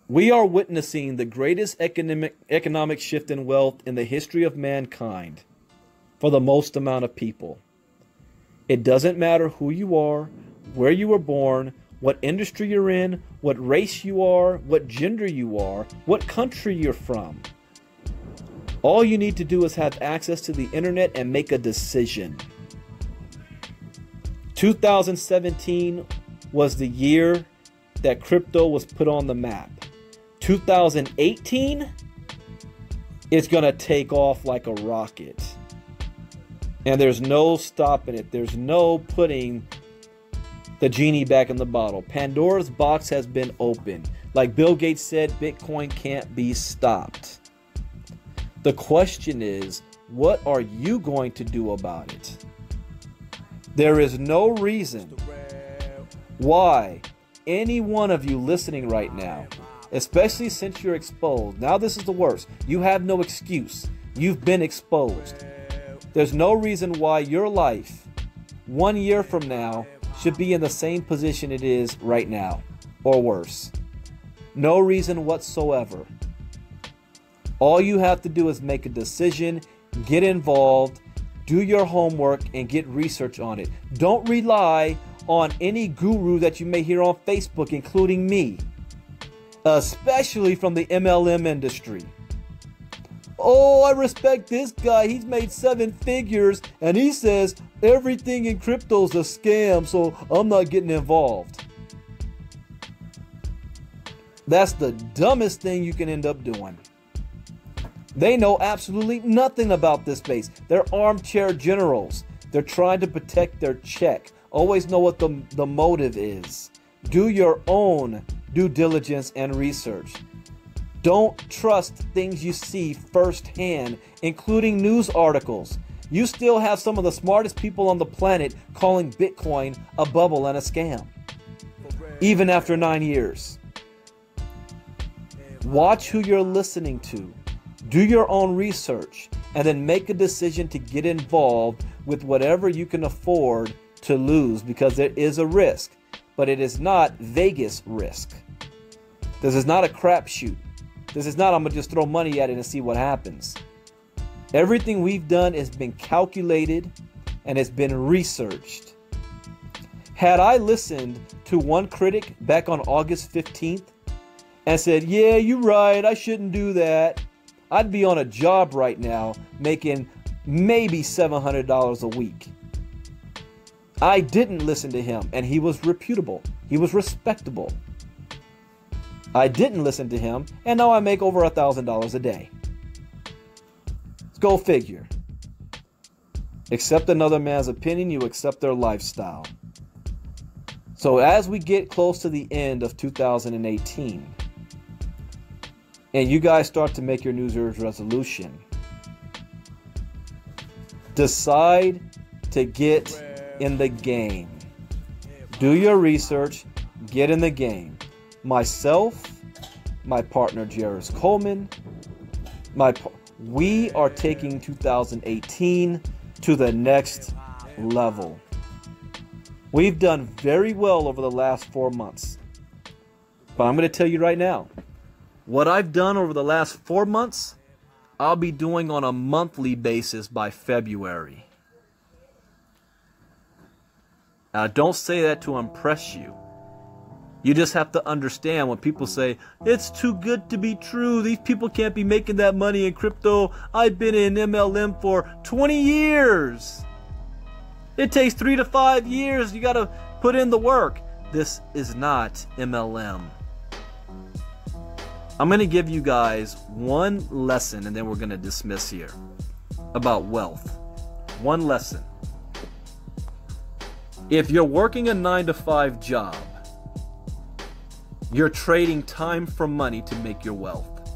We are witnessing the greatest economic shift in wealth in the history of mankind for the most amount of people. It doesn't matter who you are, where you were born, what industry you're in, what race you are, what gender you are, what country you're from. All you need to do is have access to the internet and make a decision. 2017 was the year that crypto was put on the map. 2018 is going to take off like a rocket. And there's no stopping it. There's no putting the genie back in the bottle. Pandora's box has been opened. Like Bill Gates said, Bitcoin can't be stopped. The question is, what are you going to do about it? There is no reason why any one of you listening right now, especially since you're exposed. Now this is the worst. You have no excuse. You've been exposed. There's no reason why your life 1 year from now should be in the same position it is right now or worse. No reason whatsoever. All you have to do is make a decision, get involved, do your homework, and get research on it. Don't rely on any guru that you may hear on Facebook, including me, especially from the MLM industry. Oh, I respect this guy. He's made 7 figures and he says everything in crypto is a scam, so I'm not getting involved. That's the dumbest thing you can end up doing. They know absolutely nothing about this space. They're armchair generals. They're trying to protect their check. Always know what the motive is. Do your own due diligence and research. Don't trust things you see firsthand, including news articles. You still have some of the smartest people on the planet calling Bitcoin a bubble and a scam, even after 9 years. Watch who you're listening to. Do your own research and then make a decision to get involved with whatever you can afford to lose, because there is a risk, but it is not Vegas risk. This is not a crapshoot. This is not, I'm going to just throw money at it and see what happens. Everything we've done has been calculated and has been researched. Had I listened to one critic back on August 15th and said, yeah, you're right, I shouldn't do that, I'd be on a job right now making maybe $700 a week. I didn't listen to him, and he was reputable. He was respectable. I didn't listen to him, and now I make over $1,000 a day. Let's go figure. Accept another man's opinion, you accept their lifestyle. So as we get close to the end of 2018, and you guys start to make your New Year's resolution, decide to get in the game. Do your research, get in the game. Myself, my partner Jairus Coleman, we are taking 2018 to the next level. We've done very well over the last 4 months. But I'm going to tell you right now, what I've done over the last 4 months, I'll be doing on a monthly basis by February. Now, don't say that to impress you. You just have to understand when people say, it's too good to be true, these people can't be making that money in crypto. I've been in MLM for 20 years. It takes 3 to 5 years. You got to put in the work. This is not MLM. I'm going to give you guys one lesson and then we're going to dismiss here about wealth. One lesson. If you're working a 9-to-5 job, you're trading time for money to make your wealth.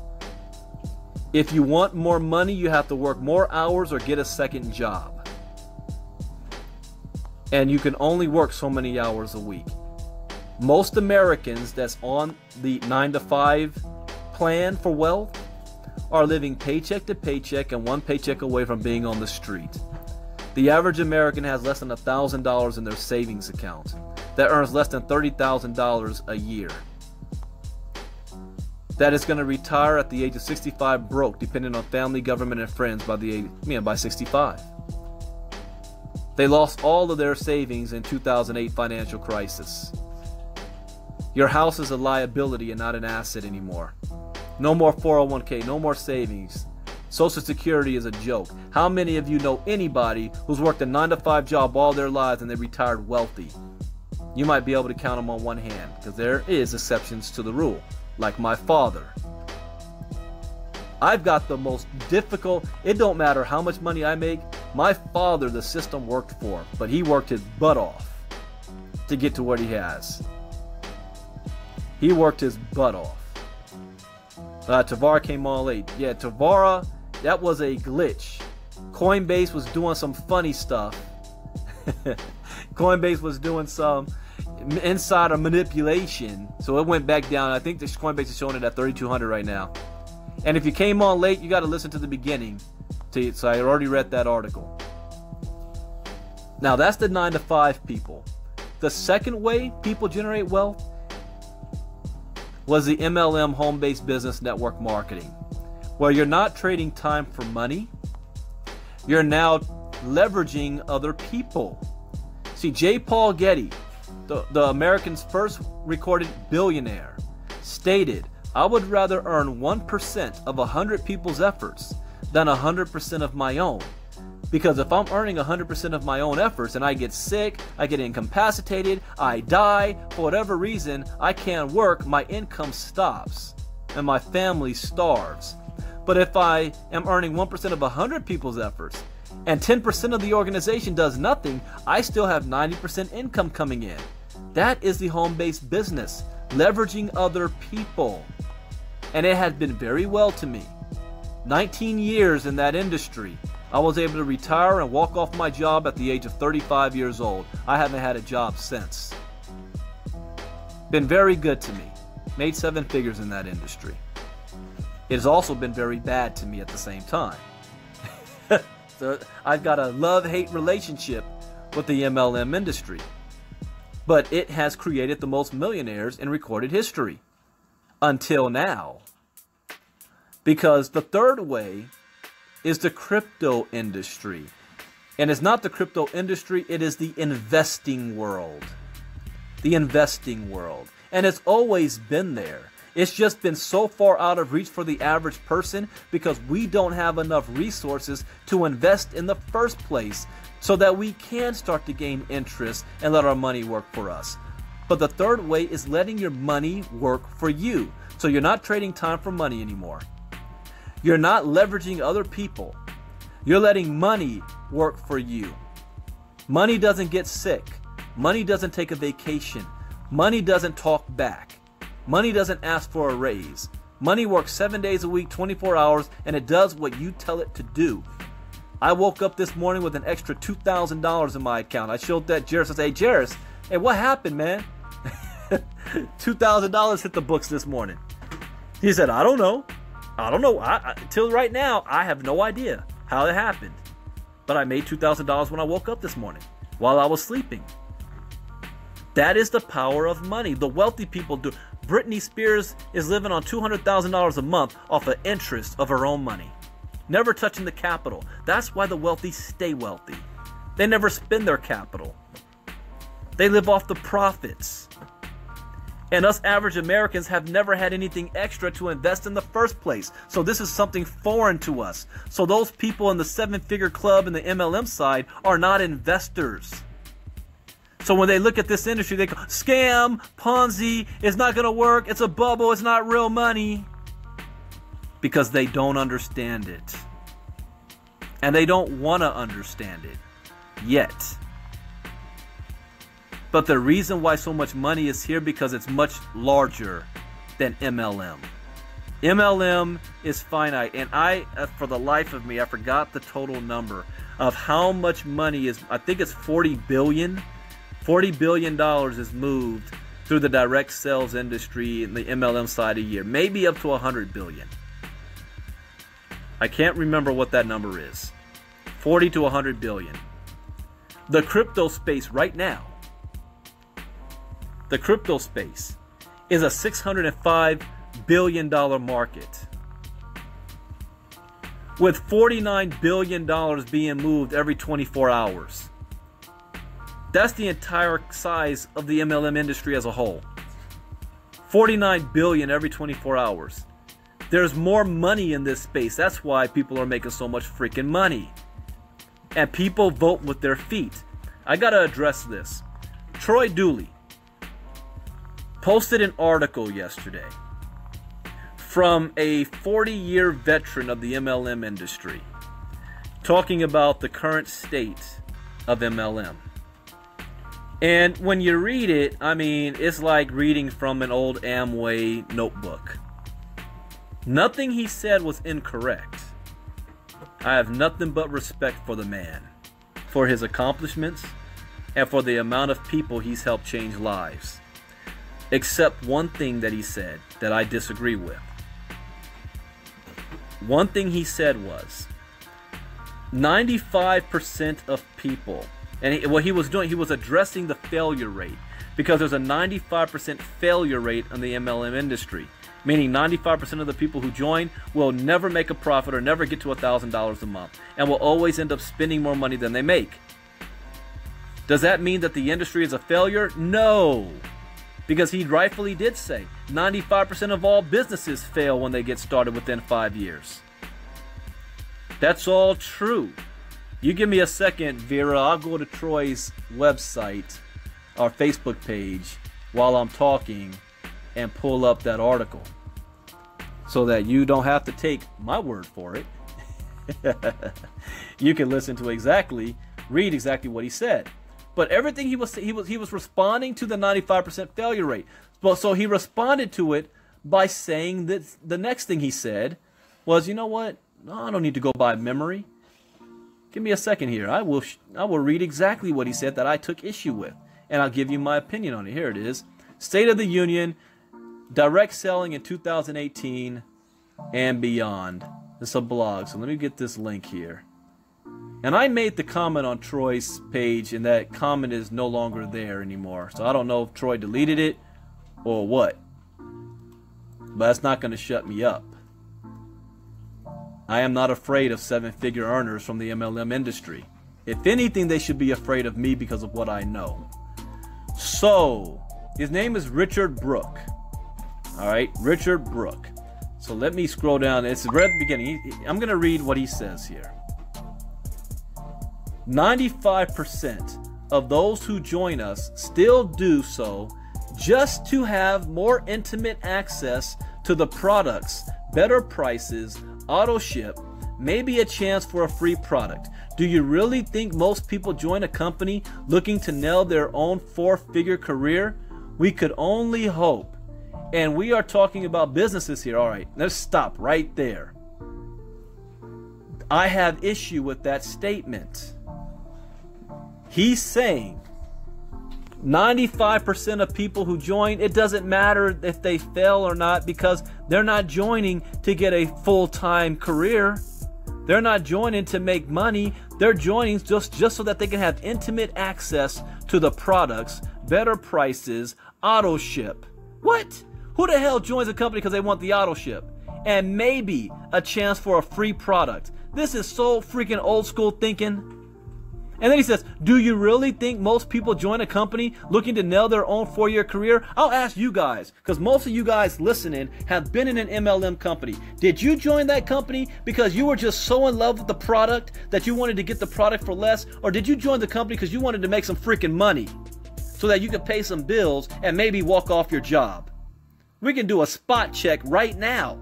If you want more money, you have to work more hours or get a second job. And you can only work so many hours a week. Most Americans that's on the 9-to-5 plan for wealth are living paycheck to paycheck and one paycheck away from being on the street. The average American has less than $1,000 in their savings account that earns less than $30,000 a year. that is going to retire at the age of 65 broke, depending on family, government, and friends by 65. They lost all of their savings in 2008 financial crisis. Your house is a liability and not an asset anymore. No more 401k, no more savings. Social Security is a joke. How many of you know anybody who's worked a 9-to-5 job all their lives and they retired wealthy? You might be able to count them on one hand, because there is exceptions to the rule, like my father. I've got the most difficult, it don't matter how much money I make, my father the system worked for, but he worked his butt off to get to what he has. He worked his butt off. Tavara came on late. Yeah, Tavara, that was a glitch. Coinbase was doing some funny stuff. Coinbase was doing some insider manipulation, so it went back down. I think this Coinbase is showing it at 3,200 right now. And if you came on late, you got to listen to the beginning. So I already read that article. Now that's the 9-to-5 people. The second way people generate wealth was the MLM, home-based business network marketing, where you're not trading time for money. You're now leveraging other people. See, J. Paul Getty, the American's first recorded billionaire, stated, "I would rather earn 1% of 100 people's efforts than 100% of my own. Because if I'm earning 100% of my own efforts and I get sick, I get incapacitated, I die, for whatever reason, I can't work, my income stops and my family starves. But if I am earning 1% of 100 people's efforts and 10% of the organization does nothing, I still have 90% income coming in." That is the home-based business, leveraging other people. And it has been very well to me. 19 years in that industry. I was able to retire and walk off my job at the age of 35 years old. I haven't had a job since. Been very good to me. Made 7 figures in that industry. It has also been very bad to me at the same time. So I've got a love-hate relationship with the MLM industry. But it has created the most millionaires in recorded history. Until now. Because the third way is the crypto industry. And it's not the crypto industry, it is the investing world. The investing world. And it's always been there. It's just been so far out of reach for the average person because we don't have enough resources to invest in the first place so that we can start to gain interest and let our money work for us. But the third way is letting your money work for you. So you're not trading time for money anymore. You're not leveraging other people. You're letting money work for you. Money doesn't get sick. Money doesn't take a vacation. Money doesn't talk back. Money doesn't ask for a raise. Money works 7 days a week, 24 hours, and it does what you tell it to do. I woke up this morning with an extra $2,000 in my account. I showed that Jairus. I said, "Hey, Jairus, hey, what happened, man?" $2,000 hit the books this morning. He said, I don't know. Till right now, I have no idea how it happened. But I made $2,000 when I woke up this morning while I was sleeping. That is the power of money. The wealthy people do. Britney Spears is living on $200,000 a month off of interest of her own money. Never touching the capital. That's why the wealthy stay wealthy. They never spend their capital. They live off the profits. And us average Americans have never had anything extra to invest in the first place. So this is something foreign to us. So those people in the 7-figure club and the MLM side are not investors. So when they look at this industry, they go, scam, Ponzi, it's not going to work, it's a bubble, it's not real money. Because they don't understand it. And they don't want to understand it yet. But the reason why so much money is here because it's much larger than MLM. MLM is finite, and for the life of me, I forgot the total number of how much money is. I think it's 40 billion. $40 billion is moved through the direct sales industry in the MLM side a year, maybe up to 100 billion. I can't remember what that number is. 40 to 100 billion. The crypto space right now. The crypto space is a $605 billion market, with $49 billion being moved every 24 hours. That's the entire size of the MLM industry as a whole. 49 billion every 24 hours. There's more money in this space. That's why people are making so much freaking money. And people vote with their feet. I gotta address this. Troy Dooley posted an article yesterday from a 40-year veteran of the MLM industry talking about the current state of MLM. And when you read it, I mean, it's like reading from an old Amway notebook. Nothing he said was incorrect. I have nothing but respect for the man, for his accomplishments, and for the amount of people he's helped change lives. Except one thing that he said that I disagree with. One thing he said was 95% of people, and what he was doing, he was addressing the failure rate, because there's a 95% failure rate in the MLM industry, meaning 95% of the people who join will never make a profit or never get to $1,000 a month, and will always end up spending more money than they make. Does that mean that the industry is a failure? No, because he rightfully did say 95% of all businesses fail when they get started within 5 years. That's all true. You give me a second, Vera, I'll go to Troy's website, our Facebook page, while I'm talking and pull up that article so that you don't have to take my word for it. You can listen to read exactly what he said. But everything he was responding to the 95% failure rate. Well, so he responded to it by saying that the next thing he said was, you know what? No, I don't need to go by memory. Give me a second here. I will read exactly what he said that I took issue with, and I'll give you my opinion on it. Here it is. State of the Union, direct selling in 2018 and beyond. It's a blog, so let me get this link here. And I made the comment on Troy's page, and that comment is no longer there anymore. So I don't know if Troy deleted it or what. But that's not going to shut me up. I am not afraid of seven-figure earners from the MLM industry. If anything, they should be afraid of me because of what I know. So, his name is Richard Brook. Alright, Richard Brook. So let me scroll down. It's right at the beginning. I'm going to read what he says here. 95% of those who join us still do so just to have more intimate access to the products, better prices, auto ship, maybe a chance for a free product. Do you really think most people join a company looking to nail their own four-figure career? We could only hope. And we are talking about businesses here. All right, let's stop right there. I have issue with that statement. He's saying 95% of people who join, it doesn't matter if they fail or not, because they're not joining to get a full-time career. They're not joining to make money. They're joining just so that they can have intimate access to the products, better prices, auto ship. What? Who the hell joins a company because they want the auto ship? And maybe a chance for a free product. This is so freaking old school thinking. And then he says, do you really think most people join a company looking to nail their own 4-year career? I'll ask you guys, because most of you guys listening have been in an MLM company. Did you join that company because you were just so in love with the product that you wanted to get the product for less? Or did you join the company because you wanted to make some freaking money so that you could pay some bills and maybe walk off your job? We can do a spot check right now.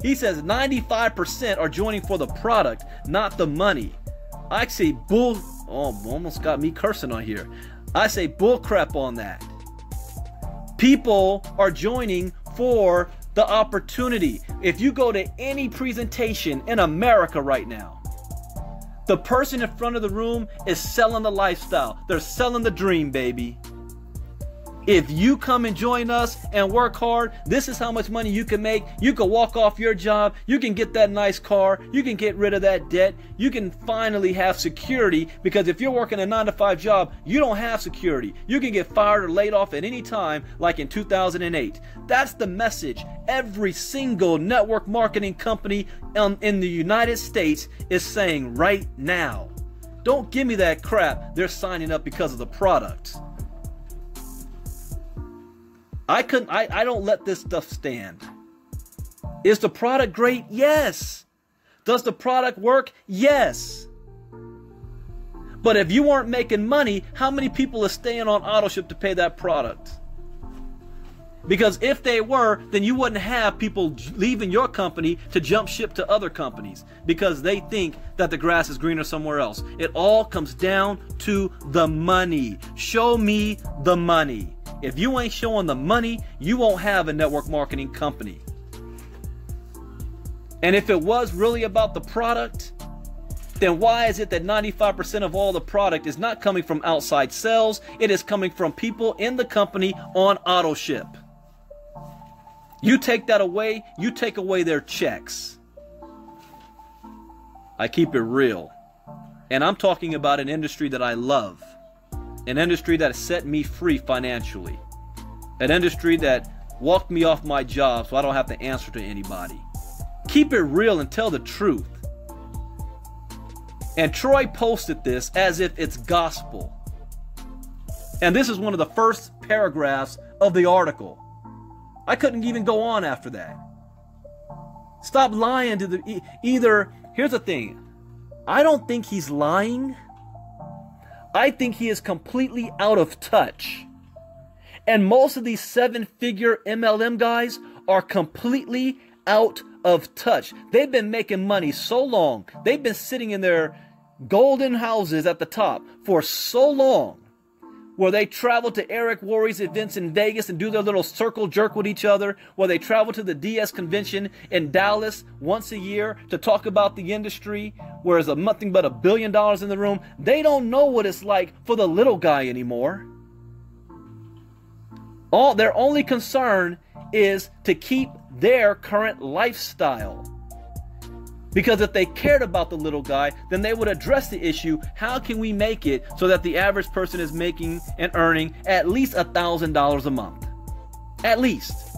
He says 95% are joining for the product, not the money. I say bull. Oh, almost got me cursing on here. I say bull crap on that. People are joining for the opportunity. If you go to any presentation in America right now, the person in front of the room is selling the lifestyle. They're selling the dream, baby. If you come and join us and work hard, this is how much money you can make. You can walk off your job. You can get that nice car. You can get rid of that debt. You can finally have security, because if you're working a 9-to-5 job, you don't have security. You can get fired or laid off at any time, like in 2008. That's the message every single network marketing company in the United States is saying right now. Don't give me that crap. They're signing up because of the product. I don't let this stuff stand. Is the product great? Yes. Does the product work? Yes. But if you weren't making money, how many people are staying on auto ship to pay that product? Because if they were, then you wouldn't have people leaving your company to jump ship to other companies because they think that the grass is greener somewhere else. It all comes down to the money. Show me the money. If you ain't showing the money, you won't have a network marketing company. And if it was really about the product, then why is it that 95% of all the product is not coming from outside sales? It is coming from people in the company on auto ship. You take that away, you take away their checks. I keep it real. And I'm talking about an industry that I love. An industry that set me free financially. An industry that walked me off my job so I don't have to answer to anybody. Keep it real and tell the truth. And Troy posted this as if it's gospel. And this is one of the first paragraphs of the article. I couldn't even go on after that. Stop lying to the... Here's the thing. I don't think he's lying. I think he is completely out of touch. And most of these 7-figure MLM guys are completely out of touch. They've been making money so long. They've been sitting in their golden houses at the top for so long, where they travel to Eric Worre's events in Vegas and do their little circle jerk with each other, where they travel to the DS convention in Dallas once a year to talk about the industry, where there's nothing but $1 billion in the room. They don't know what it's like for the little guy anymore. Their only concern is to keep their current lifestyle. Because if they cared about the little guy, then they would address the issue. How can we make it so that the average person is making and earning at least $1,000 a month? At least.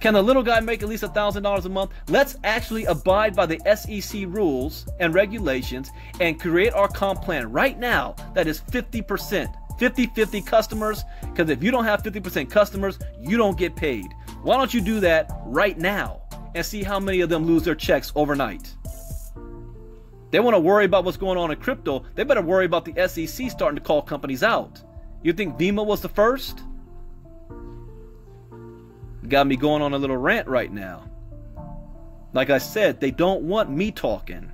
Can the little guy make at least $1,000 a month? Let's actually abide by the SEC rules and regulations and create our comp plan right now that is 50%. 50-50 customers, because if you don't have 50% customers, you don't get paid. Why don't you do that right now and see how many of them lose their checks overnight? They want to worry about what's going on in crypto. They better worry about the SEC starting to call companies out. You think Vima was the first? Got me going on a little rant right now. Like I said, they don't want me talking.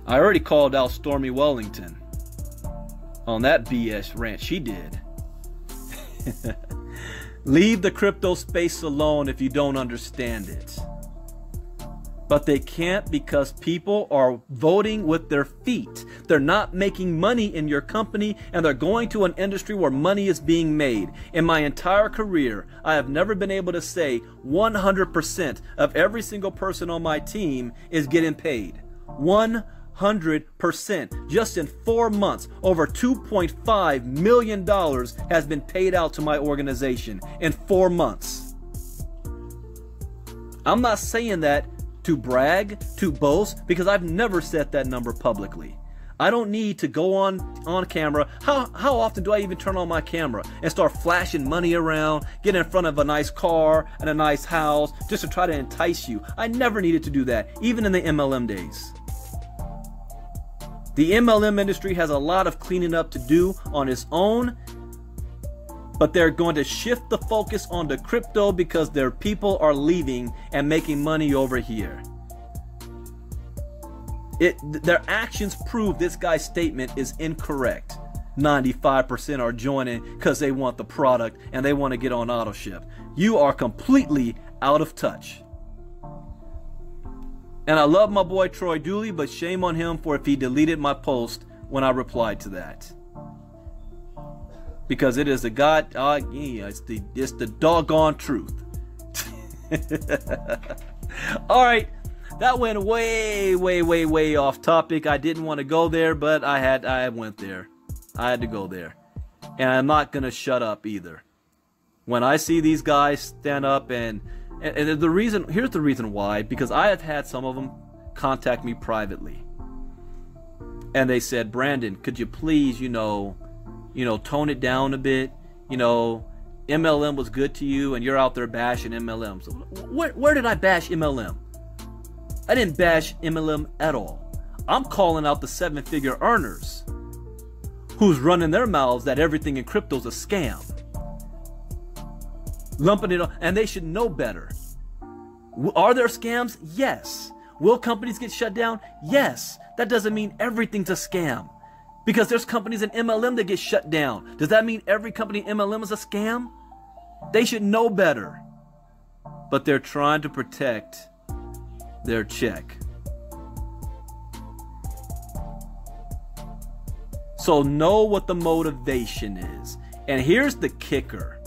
I already called out Stormy Wellington on that BS rant she did. Leave the crypto space alone if you don't understand it. But they can't, because people are voting with their feet. They're not making money in your company, and they're going to an industry where money is being made. In my entire career, I have never been able to say 100% of every single person on my team is getting paid. 100%. Just in 4 months, over $2.5 million has been paid out to my organization in 4 months. I'm not saying that to brag, to boast, because I've never said that number publicly. I don't need to go on camera. How often do I even turn on my camera and start flashing money around, get in front of a nice car and a nice house just to try to entice you? I never needed to do that, even in the MLM days. The MLM industry has a lot of cleaning up to do on its own, but they're going to shift the focus onto crypto because their people are leaving and making money over here. Their actions prove this guy's statement is incorrect. 95% are joining because they want the product and they want to get on auto ship. You are completely out of touch. And I love my boy Troy Dooley, but shame on him for if he deleted my post when I replied to that. because it is the it's the doggone truth. All right, that went way off topic. I didn't want to go there, but I went there. I had to go there, and I'm not gonna shut up either. When I see these guys stand up and here's the reason why, because I have had some of them contact me privately, and they said, Brandon, could you please, tone it down a bit? MLM was good to you, and you're out there bashing MLM. So where did I bash MLM? I didn't bash MLM at all. I'm calling out the 7-figure earners who's running their mouths that everything in crypto is a scam. Lumping it on, and they should know better. Are there scams? Yes. Will companies get shut down? Yes. That doesn't mean everything's a scam, because there's companies in MLM that get shut down. Does that mean every company in MLM is a scam? They should know better. But they're trying to protect their check. So know what the motivation is. And here's the kicker.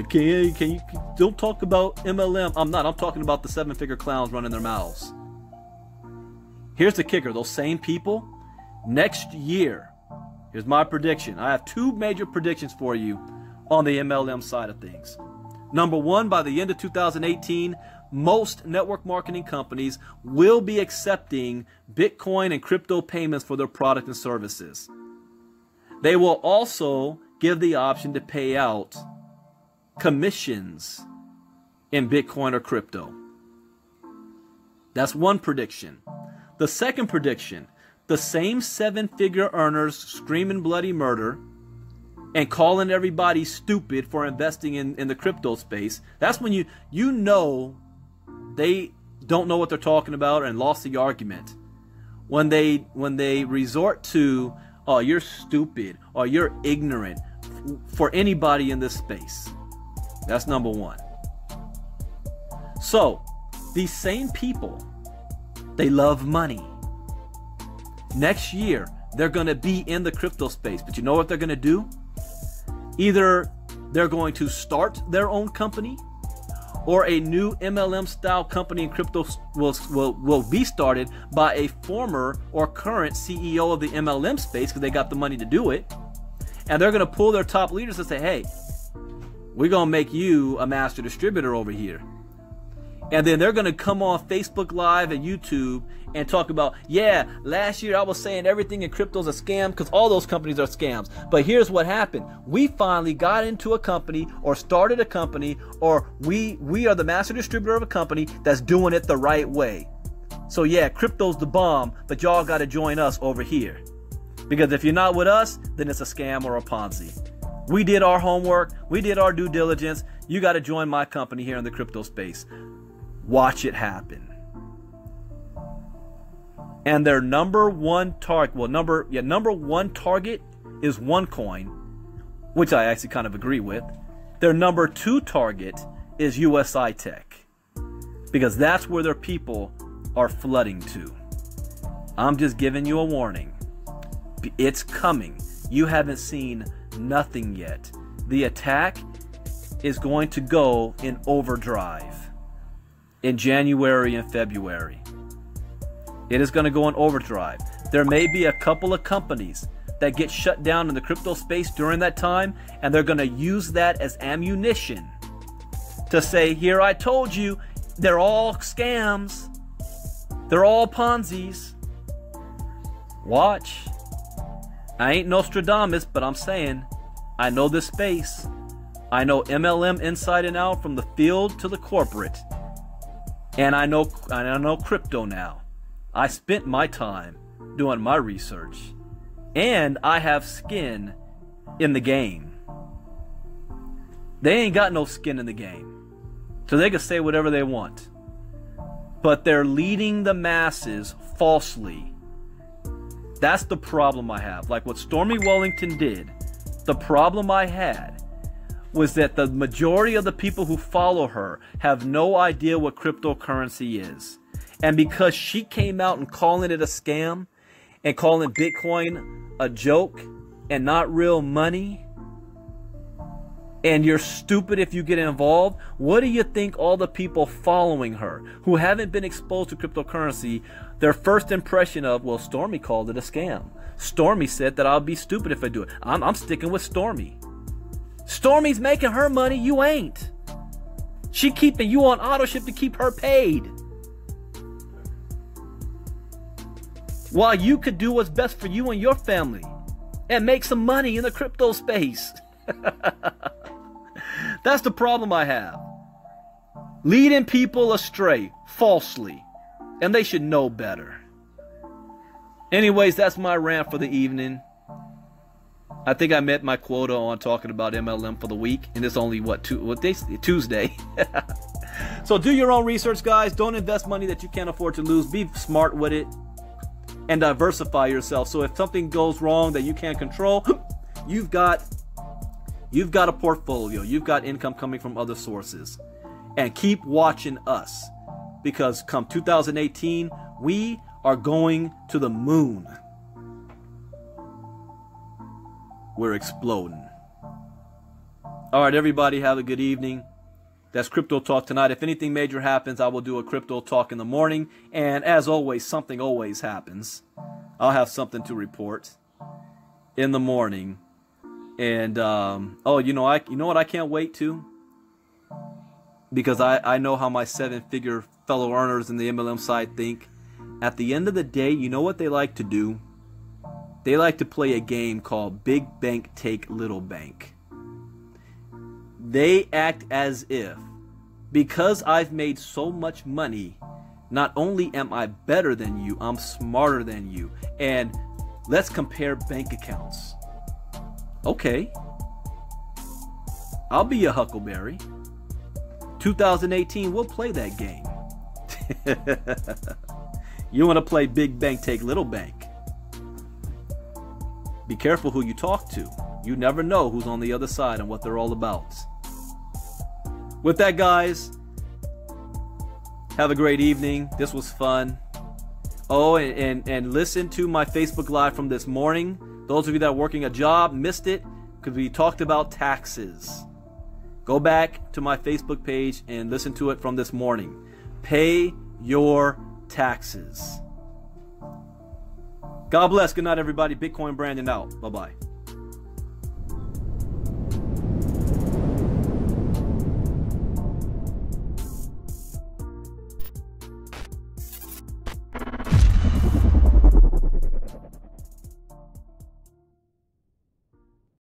Can you don't talk about MLM? I'm talking about the 7-figure clowns running their mouths. Here's the kicker. Those same people, next year, here's my prediction. I have 2 major predictions for you on the MLM side of things. Number 1, by the end of 2018, most network marketing companies will be accepting Bitcoin and crypto payments for their product and services. They will also give the option to pay out commissions in Bitcoin or crypto. That's one prediction. The second prediction, the same 7-figure earners screaming bloody murder and calling everybody stupid for investing in the crypto space. That's when you know they don't know what they're talking about and lost the argument. When they resort to, oh, you're stupid or you're ignorant for anybody in this space. That's number 1. So, these same people, they love money. Next year, they're going to be in the crypto space. But you know what they're going to do? Either they're going to start their own company, or a new MLM style company in crypto will be started by a former or current CEO of the MLM space, because they got the money to do it. And they're going to pull their top leaders and say, hey, we're going to make you a master distributor over here. And then they're going to come on Facebook Live and YouTube and talk about, yeah, last year I was saying everything in crypto is a scam because all those companies are scams. But here's what happened. We finally got into a company or started a company, or we are the master distributor of a company that's doing it the right way. So yeah, crypto's the bomb, but y'all got to join us over here. Because if you're not with us, then it's a scam or a Ponzi. We did our homework. We did our due diligence. You got to join my company here in the crypto space. Watch it happen. And their number one target, number 1 target is OneCoin, which I actually kind of agree with. Their number 2 target is USI-Tech, because that's where their people are flooding to. I'm just giving you a warning. It's coming. You haven't seen nothing yet. The attack is going to go in overdrive in January and February. It is going to go in overdrive. There may be a couple of companies that get shut down in the crypto space during that time, and they're going to use that as ammunition to say, here, I told you, they're all scams. They're all Ponzi's. Watch. I ain't Nostradamus, but I'm saying, I know this space. I know MLM inside and out, from the field to the corporate. And I know crypto now. I spent my time doing my research. And I have skin in the game. They ain't got no skin in the game. So they can say whatever they want. But they're leading the masses falsely. That's the problem I have. Like what Stormy Wellington did. The problem I had was that the majority of the people who follow her have no idea what cryptocurrency is. And because she came out and calling it a scam and calling Bitcoin a joke and not real money, and you're stupid if you get involved, what do you think all the people following her who haven't been exposed to cryptocurrency, their first impression of, well, Stormy called it a scam. Stormy said that I'll be stupid if I do it. I'm sticking with Stormy. Stormy's making her money, you ain't. She keeping you on auto ship to keep her paid. While you could do what's best for you and your family and make some money in the crypto space. That's the problem I have. Leading people astray falsely, and they should know better. Anyways, that's my rant for the evening. I think I met my quota on talking about MLM for the week, and it's only Tuesday. So do your own research, guys. Don't invest money that you can't afford to lose. Be smart with it and diversify yourself. So if something goes wrong that you can't control, you've got a portfolio. You've got income coming from other sources. And keep watching us, because come 2018, we are going to the moon. We're exploding. All right, everybody, have a good evening. That's Crypto Talk tonight. If anything major happens, I will do a Crypto Talk in the morning. And as always, something always happens. I'll have something to report in the morning. And oh, you know what I can't wait to? Because I know how my 7-figure fellow earners in the MLM side think. At the end of the day, you know what they like to do? They like to play a game called Big Bank Take Little Bank. They act as if, because I've made so much money, not only am I better than you, I'm smarter than you. And let's compare bank accounts. Okay, I'll be a huckleberry. 2018, we'll play that game. You want to play Big Bank Take Little Bank? Be careful who you talk to. You never know who's on the other side and what they're all about. With that, guys, have a great evening. This was fun. Oh, and listen to my Facebook Live from this morning. Those of you that are working a job, missed it because we talked about taxes. Go back to my Facebook page and listen to it from this morning. Pay your taxes. God bless. Good night, everybody. Bitcoin Brandon out. Bye-bye.